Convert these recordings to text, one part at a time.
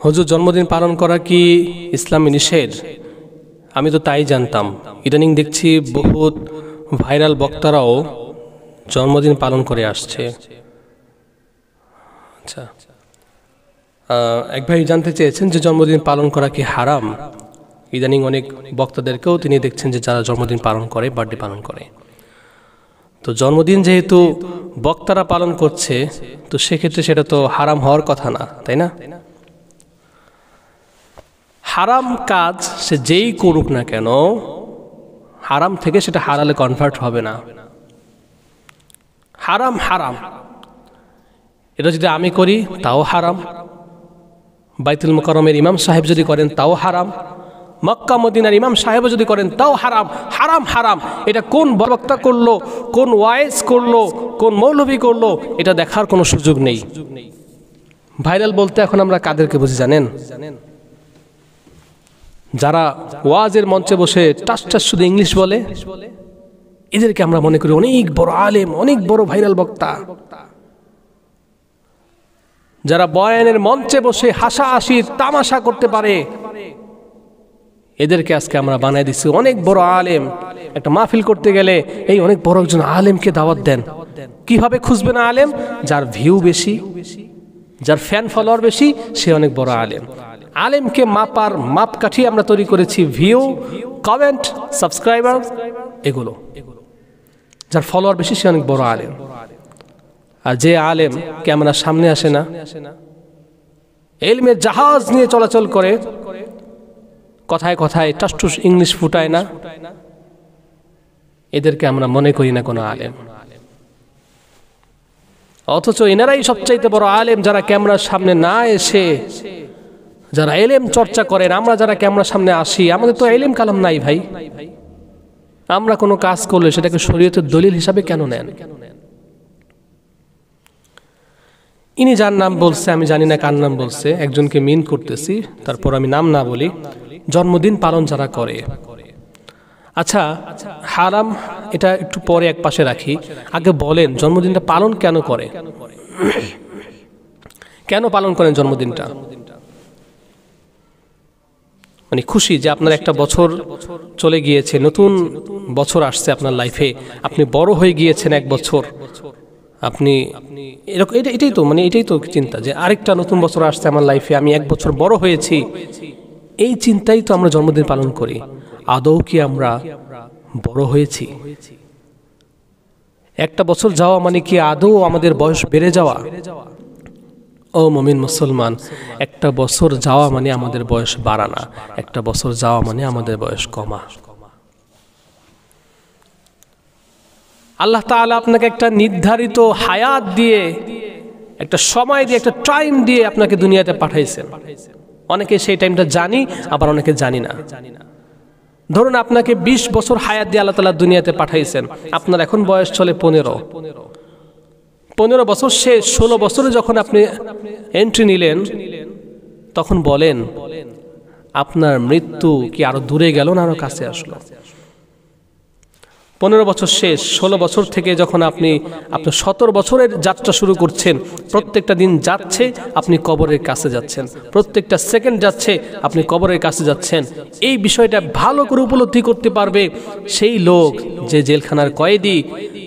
হুজুর জন্মদিন পালন করা কি ইসলামে নিষেধ? আমি তো তাই জানতাম। ইদানিং দেখছি বহুত ভাইরাল বক্তারাও জন্মদিন পালন করে আসছে। আচ্ছা, এক ভাই জানতে চেয়েছেন যে জন্মদিন পালন করা কি হারাম। ইদানিং অনেক বক্তাদেরকেও তিনি দেখছেন যে যারা জন্মদিন পালন করে, বার্থডে পালন করে। তো জন্মদিন যেহেতু বক্তারা পালন করছে, তো সেক্ষেত্রে সেটা তো হারাম হওয়ার কথা না, তাই না? হারাম কাজ সে যেই করুক না কেন, হারাম থেকে সেটা হালালে কনভার্ট হবে না। হারাম হারাম, এটা যদি আমি করি তাও হারাম, বাইতুল মুকাররমের ইমাম সাহেব যদি করেন তাও হারাম, মক্কা মদিনার ইমাম সাহেবও যদি করেন তাও হারাম। হারাম হারাম, এটা কোন বক্তা করলো, কোন ওয়াইজ করলো, কোন মৌলভী করলো, এটা দেখার কোনো সুযোগ নেই। ভাইরাল বলতে এখন আমরা কাদেরকে বুঝি জানেন? যারা ওয়াজের মঞ্চে বসে টাস টাস শুধু ইংলিশ বলে, এদেরকে আমরা মনে করি অনেক বড় আলেম, অনেক বড় ভাইরাল বক্তা। যারা বয়ানের মঞ্চে বসে হাসাহাসি তামাশা করতে পারে, এদেরকে আজকে আমরা বানাই দিচ্ছি অনেক বড় আলেম। একটা মাহফিল করতে গেলে এই অনেক বড় একজন আলেমকে দাওয়াত দেন। কিভাবে খুঁজবে না আলেম? যার ভিউ বেশি, যার ফ্যান ফলোয়ার বেশি, সে অনেক বড় আলেম। আলেমকে মাপার মাপকাঠি আমরা তৈরি করেছি ভিউ, কমেন্ট, সাবস্ক্রাইবার, এগুলো। যার ফলোয়ার বেশি সে অনেক বড় আলেম। আর যে আলেম ক্যামেরার সামনে আসে না, ইলমের জাহাজ নিয়ে চলাচল করে, কথায় কথায় টাসটুস ইংলিশ ফুটায় না, এদেরকে আমরা মনে করি না কোনো আলেম। অথচ এনারাই সবচাইতে বড় আলেম, যারা ক্যামেরার সামনে না এসে যারা ইলম চর্চা করেন। আমরা যারা ক্যামেরার সামনে আসি, আমাদের তো ইলম কালাম নাই ভাই। আমরা কোনো কাজ করলে সেটাকে শরীয়তের দলিল হিসাবে কেন নেন? ইনি যার নাম বলছে, আমি জানি না কার নাম বলছে, একজনকে মিন করতেছি, তারপর আমি নাম না বলি। জন্মদিন পালন যারা করে, আচ্ছা হারাম, এটা একটু পরে এক পাশে রাখি। আগে বলেন জন্মদিনটা পালন কেন করে? কেন পালন করেন জন্মদিনটা? মানে খুশি যে আপনার একটা বছর চলে গিয়েছে, নতুন বছর আসছে আপনার লাইফে, আপনি বড় হয়ে গিয়েছেন এক বছর, আপনি এরকম, এটাই তো মানে এটাই তো চিন্তা যে আরেকটা নতুন বছর আসছে আমার লাইফে, আমি এক বছর বড় হয়েছি। এই চিন্তাই তো আমরা জন্মদিন পালন করি। আদৌ কি আমরা বড় হয়েছি? একটা বছর যাওয়া মানে কি আদৌ আমাদের বয়স বেড়ে যাওয়া? ও মুমিন মুসলমান, একটা বছর যাওয়া মানে আমাদের বয়স বাড়া না, একটা বছর যাওয়া মানে আমাদের বয়স কমা। আল্লাহ তাআলা আপনাকে একটা নির্ধারিত হায়াত দিয়ে, একটা সময় দিয়ে, একটা টাইম দিয়ে আপনাকে দুনিয়াতে পাঠাইছেন। অনেকে সেই টাইমটা জানি, আবার অনেকে জানি না। ধরুন আপনাকে 20 বছর হায়াত দিয়ে আল্লাহ তাআলা দুনিয়াতে পাঠাইছেন, আপনার এখন বয়স চলে 15 বছর শেষ, 16 বছরে যখন আপনি এন্ট্রি নিলেন, তখন বলেন আপনার মৃত্যু কি আরো দূরে গেল না আরো কাছে আসলো? 15 বছর শেষ, 16 বছর থেকে যখন আপনি আপনার 17 বছরের যাত্রা শুরু করছেন, প্রত্যেকটা দিন যাচ্ছে আপনি কবরের কাছে যাচ্ছেন, প্রত্যেকটা সেকেন্ড যাচ্ছে আপনি কবরের কাছে যাচ্ছেন। এই বিষয়টা ভালো করে উপলব্ধি করতে পারবে সেই লোক যে জেলখানার কয়েদি,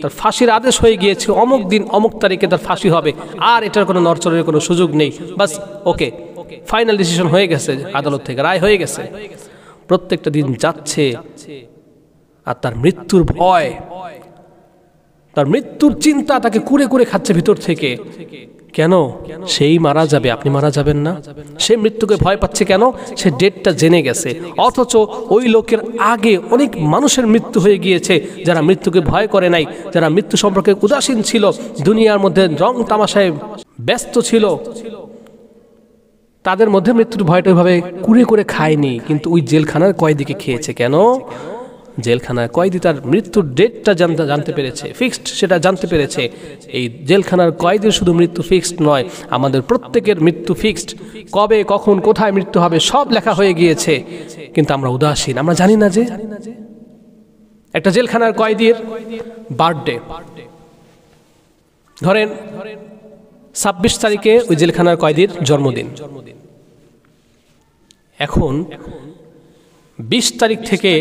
তার ফাঁসির আদেশ হয়ে গিয়েছে, অমুক দিন অমুক তারিখে তার ফাঁসি হবে, আর এটার কোনো নড়চড়ের কোনো সুযোগ নেই, বাস ওকে ফাইনাল ডিসিশন হয়ে গেছে, আদালত থেকে রায় হয়ে গেছে। প্রত্যেকটা দিন যাচ্ছে, আর তার মৃত্যুর ভয়, তার মৃত্যুর চিন্তা তাকে কুরে কুরে খাচ্ছে ভিতর থেকে। কেন? সেই মারা যাবে, আপনি মারা যাবেন না। সে মৃত্যুকে ভয় পাচ্ছে কেন? সে ডেটটা জেনে গেছে। অথচ ওই লোকের আগে অনেক মানুষের মৃত্যু হয়ে গিয়েছে, যারা মৃত্যুকে ভয় করে নাই, যারা মৃত্যু সম্পর্কে উদাসীন ছিল, দুনিয়ার মধ্যে রং তামাশায় ব্যস্ত ছিল, তাদের মধ্যে মৃত্যুর ভয়টা ওইভাবে কুরে করে খায়নি। কিন্তু ওই জেলখানার কয়েদিকে খেয়েছে। কেন? জেলখানার কয়েদি তার মৃত্যুর ডেটটা জানতে পেরেছে, ফিক্সড সেটা জানতে পেরেছে। এই জেলখানার কয়েদির শুধু মৃত্যু ফিক্সড নয়, আমাদের প্রত্যেকের মৃত্যু ফিক্সড। কবে, কখন, কোথায় মৃত্যু হবে সব লেখা হয়ে গিয়েছে, কিন্তু আমরা উদাসীন। আমরা জানি না যে একটা জেলখানার কয়েদির বার্থডে, ধরেন 26 তারিখে ওই জেলখানার কয়েদির জন্মদিন, এখন 20 তারিখ থেকে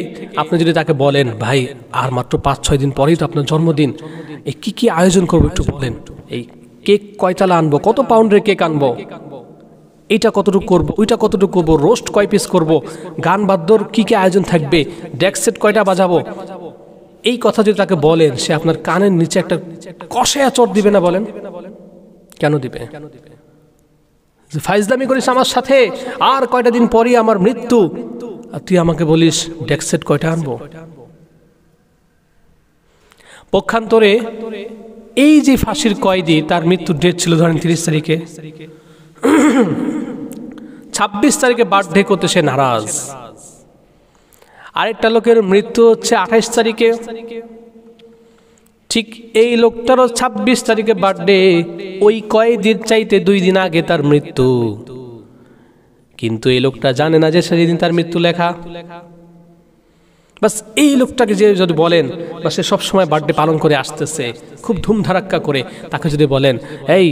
আপনি যদি তাকে বলেন ভাই আর মাত্র 5-6 দিন পরেই তো আপনার জন্মদিন, এই কি আয়োজন করবো একটু বলেন, এই কেক কয়তালা আনবো, কত পাউন্ডের কেক আনবো, এইটা কতটুকু করবো, ওইটা কতটুকু করবো, রোস্ট কয় পিস করবো, গান বাদ্যর কি আয়োজন থাকবে, ডেক সেট কয়টা বাজাবো, এই কথা যদি তাকে বলেন, সে আপনার কানের নিচে একটা কষায়া চট দিবে না? বলেন কেন দিবে? ফাইজলামি করিস আমার সাথে, আর কয়টা দিন পরই আমার মৃত্যু, আর তুই আমাকে বলিস ডেক সেট কয়টা আনবো। পক্ষান্তরে এই যে ফাঁসির কয়েদি, তার মৃত্যুর ডেট ছিল ধরেন 30 তারিখে, 26 তারিখে বার্থডে করতে সে নারাজ। আরেকটা লোকের মৃত্যু হচ্ছে 28 তারিখে, ঠিক এই লোকটারও 26 তারিখে বার্থডে, ওই কয়েদির চাইতে 2 দিন আগে তার মৃত্যু, কিন্তু এই লোকটা জানে না যে সেদিন তার মৃত্যু লেখা। বাস এই লোকটাকে যে যদি বলেন, বা সে সবসময় বার্থডে পালন করে আসতেছে খুব ধুমধারাক্কা করে, তাকে যদি বলেন এই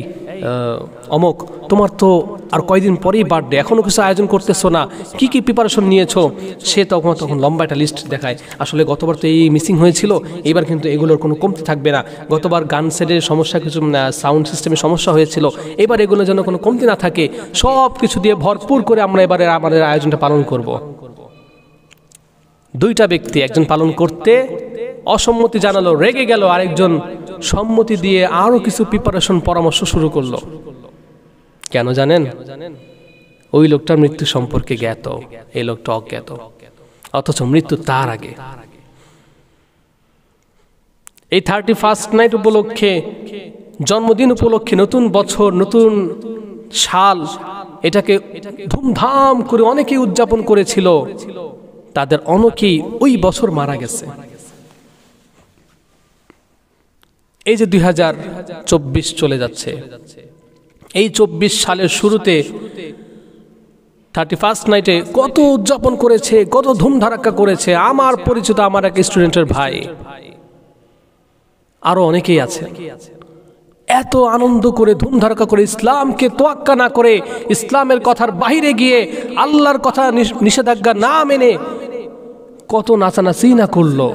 অমুক তোমার তো আর কয়দিন পরেই বার্থডে, এখনো কিছু আয়োজন করতেছো না, কি প্রিপারেশন নিয়েছো, সে তখন লম্বা একটা লিস্ট দেখায়, আসলে গতবার তো এই মিসিং হয়েছিল, এবার কিন্তু এগুলোর কোনো কমতি থাকবে না, গতবার গান সেটের সমস্যা, কিছু সাউন্ড সিস্টেমের সমস্যা হয়েছিল, এবার এগুলো যেন কোনো কমতি না থাকে, সব কিছু দিয়ে ভরপুর করে আমরা এবারে আমাদের আয়োজনটা পালন করব। 2টা ব্যক্তি, একজন পালন করতে অসম্মতি জানালো, রেগে গেল, আরেকজন সম্মতি দিয়ে আরো কিছু প্রিপারেশন পরামর্শ শুরু করলো। কেন জানেন? ওই লোকটার মৃত্যু সম্পর্কে জ্ঞাত, এই লোকটা অজ্ঞাত, অথচ মৃত্যু তার আগে। এই 31st নাইট উপলক্ষে, জন্মদিন উপলক্ষে, নতুন বছর, নতুন সাল, এটাকে ধুমধাম করে অনেকেই উদযাপন করেছিল, তাদের অনেকেই ওই বছর মারা গেছে। এই যে 2024 চলে যাচ্ছে, এই 24 সালের শুরুতে 31st নাইটে কত উদযাপন করেছে, কত ধুমধারাক্কা করেছে আমার পরিচিত আমার এক স্টুডেন্টের ভাই, আরো অনেকেই আছে। এত আনন্দ করে ধুমধারাক্কা করে, ইসলামকে তোয়াক্কা না করে, ইসলামের কথার বাইরে গিয়ে, আল্লাহর কথা নিষেধাজ্ঞা না মেনে কত নাচানাচি না করলো।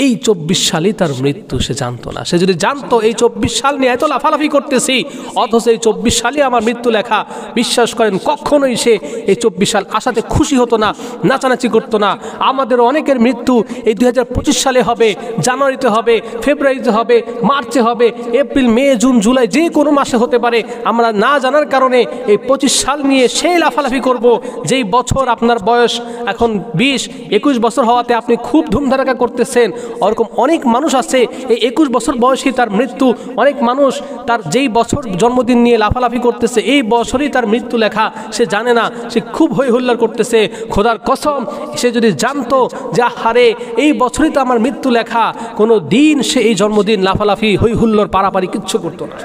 এই 24 সালই তার মৃত্যু, সে জানতো না। সে যদি জানতো এই 24 সাল নিয়ে এত লাফালাফি করতেছি, অথচ এই 24 সালই আমার মৃত্যু লেখা, বিশ্বাস করেন কখনোই সে এই 24 সাল আসাতে খুশি হতো না, নাচানাচি করতো না। আমাদের অনেকের মৃত্যু এই 2025 সালে হবে, জানুয়ারিতে হবে, ফেব্রুয়ারিতে হবে, মার্চে হবে, এপ্রিল, মে, জুন, জুলাই, যে কোনো মাসে হতে পারে। আমরা না জানার কারণে এই 25 সাল নিয়ে সেই লাফালাফি করব, যেই বছর আপনার বয়স এখন 20-21 বছর হওয়াতে আপনি খুব ধুমধারাক্কা করতেছেন। ওরকম অনেক মানুষ আছে এই 21 বছর বয়সী তার মৃত্যু, অনেক মানুষ তার যেই বছর জন্মদিন নিয়ে লাফালাফি করতেছে এই বছরই তার মৃত্যু লেখা, সে জানে না, সে খুব হই হুল্লার করতেছে। খোদার কসম, সে যদি জানতো যে হারে এই বছরই তো আমার মৃত্যু লেখা, কোনো দিন সে এই জন্মদিন লাফালাফি হই হুল্লোর পারাপারি কিচ্ছু করতো না।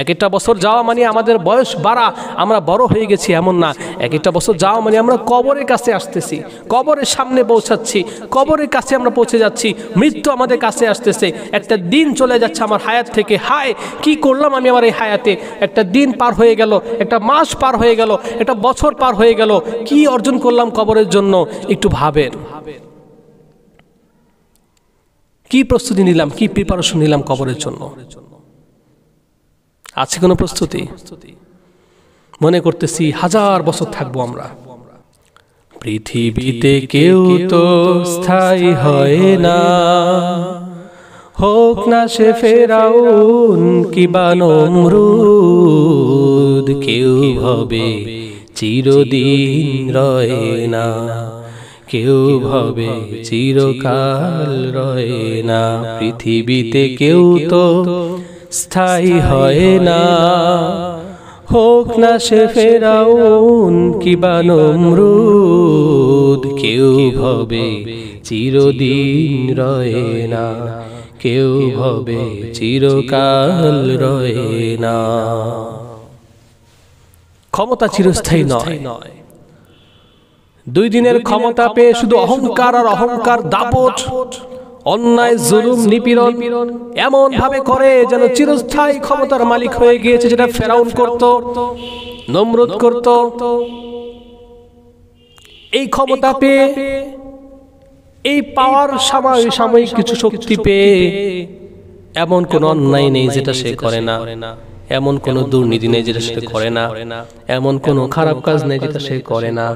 এক একটা বছর যাওয়া মানে আমাদের বয়স বাড়া, আমরা বড় হয়ে গেছি এমন না। এক একটা বছর যাওয়া মানে আমরা কবরের কাছে আসতেছি, কবরের সামনে পৌঁছাচ্ছি, কবরের কাছে আমরা পৌঁছে যাচ্ছি, মৃত্যু আমাদের কাছে আসতেছে। একটা দিন চলে যাচ্ছে আমার হায়াত থেকে, হায় কি করলাম আমি আমার এই হায়াতে। একটা দিন পার হয়ে গেল, একটা মাস পার হয়ে গেল, একটা বছর পার হয়ে গেল, কি অর্জন করলাম কবরের জন্য? একটু ভাবেন, কি প্রস্তুতি নিলাম, কি প্রিপারেশন নিলাম কবরের জন্য? আছে কোনো প্রস্তুতি? মনে করতেছি 1000 বছর থাকবো আমরা। পৃথিবীতে কেউ তো স্থায়ী হয় না, হোক না সে ফেরাউন কিবা নমরুদ, কেউ হবে চিরদিন রয় না, কেউ হবে চিরকাল রয় না। পৃথিবীতে কেউ তো স্থায়ী হয় না, হোক না সে ফেরাউন কিবা নমরুদ, কেউ হবে চিরদিন রয় না, কেউ হবে চিরকাল রয় না। ক্ষমতা চিরস্থায়ী নয়। 2 দিনের ক্ষমতা পেয়ে শুধু অহংকার আর অহংকার, দাপট, অন্যায় জুলুম নিপীড়ন এমন ভাবে করে যেন চিরস্থায়ী ক্ষমতার মালিক হয়ে গিয়েছে, যেটা ফেরাউন করত, নমরুদ করত। এই ক্ষমতা পেয়ে, এই পাওয়ার সাময়িক কিছু শক্তি পেয়ে এমন কোন অন্যায় নেই যেটা সে করে না, এমন কোন দুর্নীতি নেই যেটা সে করে না, এমন কোন খারাপ কাজ নেই যেটা সে করে না।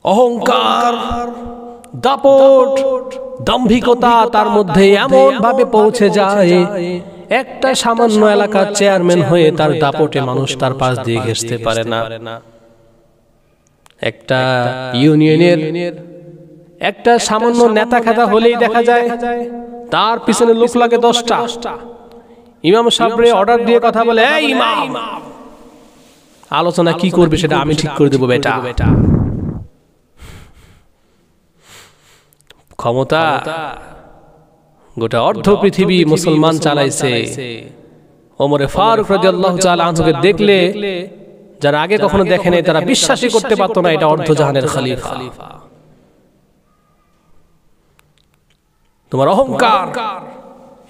অহংকার, দাপট, দাম্ভিকতা তার মধ্যে এমন ভাবে পৌঁছে যায়, একটা সামান্য এলাকার চেয়ারম্যান হয়ে তার দাপটে মানুষ তার পাশ দিয়ে ঘেঁষতে পারে না। একটা ইউনিয়নের একটা সামান্য নেতা খেতা হলেই দেখা যায় তার পিছনে লোক লাগে 10টা। ইমাম সাহেবরে অর্ডার দিয়ে কথা বলে, এই ইমাম, আলোচনা কি করবে সেটা আমি ঠিক করে দেব বেটা। ক্ষমতা গোটা অর্ধ পৃথিবী মুসলমান চালাইছে। ওমরে ফারুক রাদিয়াল্লাহু তাআলা আনহুকে দেখলে যারা আগে কখনো দেখে নাই তারা বিশ্বাসই করতে পারতো না এটা অর্ধ জাহানের খলিফা। তোমার অহংকার,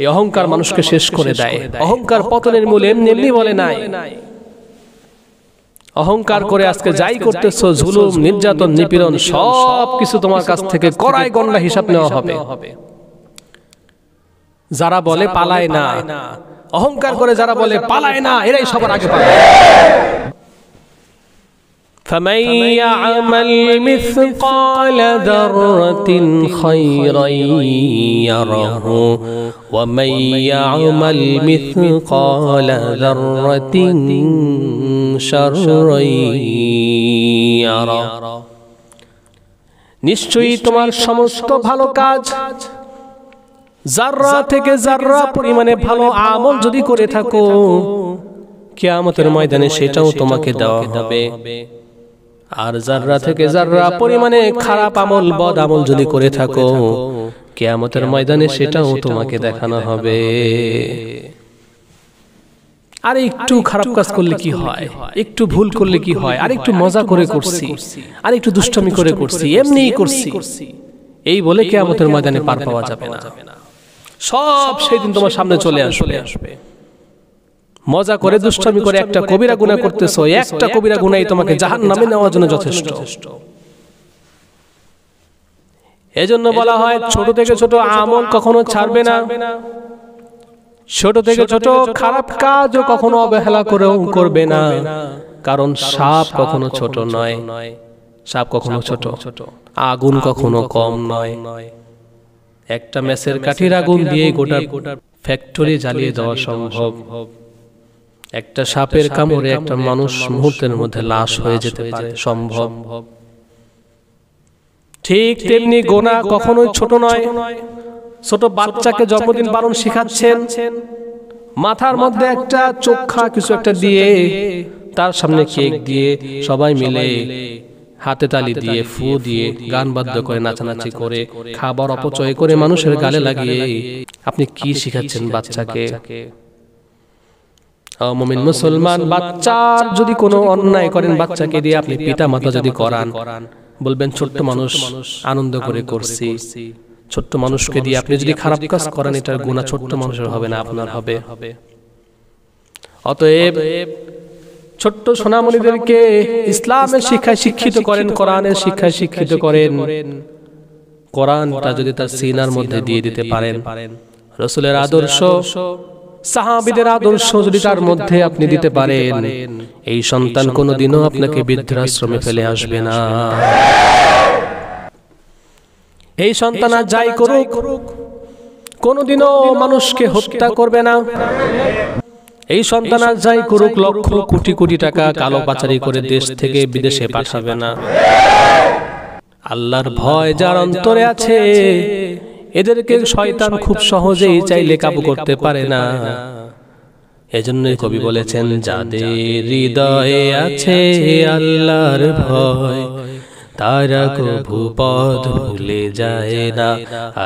এই অহংকার মানুষকে শেষ করে দেয়। অহংকার পতনের মূল এমনি বলে নাই। অহংকার করে আজকে যাই করতেছো, জুলুম, নির্যাতন, নিপীড়ন, সব কিছু তোমার কাছ থেকে কড়াই গণনা হিসাব নেওয়া হবে। যারা বলে পালায় না, অহংকার করে যারা বলে পালায় না, এরাই সবার আগে পালায়। فمن يعمل مثقال ذرة خيرا يره ومن يعمل مثقال ذرة شرا يره। নিশ্চয়ই তোমার সমস্ত ভালো কাজ যাররা থেকে যাররা পরিমাণে ভালো আমল যদি করে থাকো, কিয়ামতের ময়দানে সেটাও তোমাকে দেওয়া হবে। আর যাররা থেকে যাররা পরিমাণে খারাপ আমল, বদ আমল যদি করে থাকো, কিয়ামতের ময়দানে সেটাও তোমাকে দেখানো হবে। আর একটু খারাপ কাজ করলে কি হয়, একটু ভুল করলে কি হয়, আর একটু মজা করে করছি, আর একটু দুষ্টামি করে করছি, এমনিই করছি, এই বলে কিয়ামতের ময়দানে পার পাওয়া যাবে না। সব সেদিন তোমার সামনে চলে আসবে। মজা করে দুষ্টামি করে একটা কবিরা গুনাহ করতেছো, একটা কবিরা গুনাহই তোমাকে জাহান্নামে নেওয়ার জন্য যথেষ্ট। এজন্য বলা হয় ছোট থেকে ছোট আমল কখনো ছাড়বে না, ছোট থেকে ছোট খারাপ কাজও কখনো অবহেলা করেও করবে না। কারণ সাপ কখনো ছোট নয়, সাপ কখনো ছোট, আগুন কখনো কম নয়। একটা মেসের কাঠির আগুন দিয়ে গোটা ফ্যাক্টরি জ্বালিয়ে দেওয়া সম্ভব। একটা সাপের কামড়ে একটা মানুষ মুহূর্তের মধ্যে লাশ হয়ে যেতে পারে, সম্ভব। ঠিক তেমনি গুনাহ কখনোই ছোট নয়। ছোট বাচ্চাকে জন্মদিন পালন শেখাচ্ছেন, মাথার মধ্যে একটা চোখা কিছু একটা দিয়ে, তার সামনে কেক দিয়ে, সবাই মিলে হাতে তালি দিয়ে, ফু দিয়ে, গান বাদ্য করে, নাচানাচি করে, খাবার অপচয় করে মানুষের গালে লাগিয়ে আপনি কি শিখাচ্ছেন বাচ্চাকে? মুমিন মুসলমান বাচ্চার যদি কোনো অন্যায় করেন, বাচ্চাকে দিয়ে আপনি পিতা মাতা যদি করান, বলবেন ছোট্ট মানুষ আনন্দ করে করছি। ছোট্ট মানুষকে দিয়ে আপনি যদি খারাপ কাজ করেন, এটার গুনাহ ছোট্ট মানুষের হবে না, আপনার হবে। অতএব ছোট্ট সোনামণিদেরকে ইসলামের শিক্ষায় শিক্ষিত করেন, কোরআনের শিক্ষায় শিক্ষিত করেন। কোরআনটা যদি তার সিনার মধ্যে দিয়ে দিতে পারেন, রাসূলের আদর্শ, সাহাবীদের আদর্শ যদি তার মধ্যে আপনি দিতে পারেন, এই সন্তান কোনোদিনও আপনাকে বৃদ্ধাশ্রমে ফেলে আসবে না। এই সন্তান আর যাই করুক, কোনোদিনও মানুষকে হত্যা করবে না। এই সন্তান আর যাই করুক, লক্ষ কোটি কোটি টাকা কালো পাচারি করে দেশ থেকে বিদেশে পাঠাবে না। আল্লাহর ভয় যার অন্তরে আছে, এদেরকে শয়তান খুব সহজেই চাইলে কাবু করতে পারে না। এজন্যই কবি বলেছেন, যাদের হৃদয়ে আছে আল্লাহর ভয়, তারা কভু পথ ভুলে যায় না।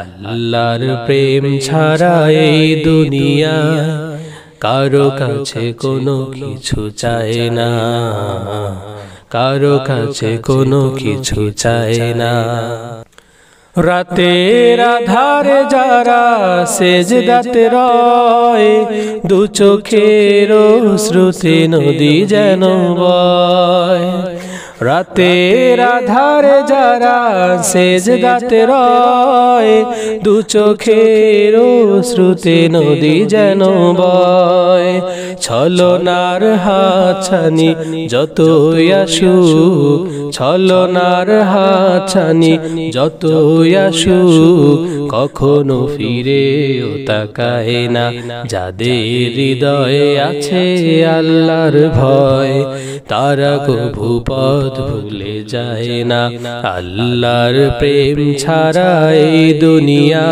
আল্লাহর প্রেম ছাড়া এই দুনিয়া কারো কাছে কোনো কিছু চায় না, কারো কাছে কোনো কিছু চায় না। রাতের আধারে যারা সেজদাতে রয়, দু চোখের শ্রুতি নদী যেন বয়। রাতের আধারে যারা সেজদাতে রয়, দু চোখের শ্রুতি নদী যেন বয়। ছলনার হাতছানি যতই আসুক, ছলনার হাতছানি যতই আসুক, কখনো ফিরেও তাকায় না যাদের হৃদয়ে আছে আল্লাহর ভয়। তারা কভু পথ ভুলে যায় না, আল্লাহর প্রেম ছাড়া এই দুনিয়া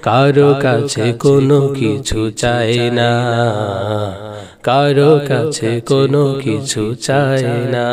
কারো কাছে কোনো কিছু চায় না, কারো কাছে কোনো কিছু চায় না।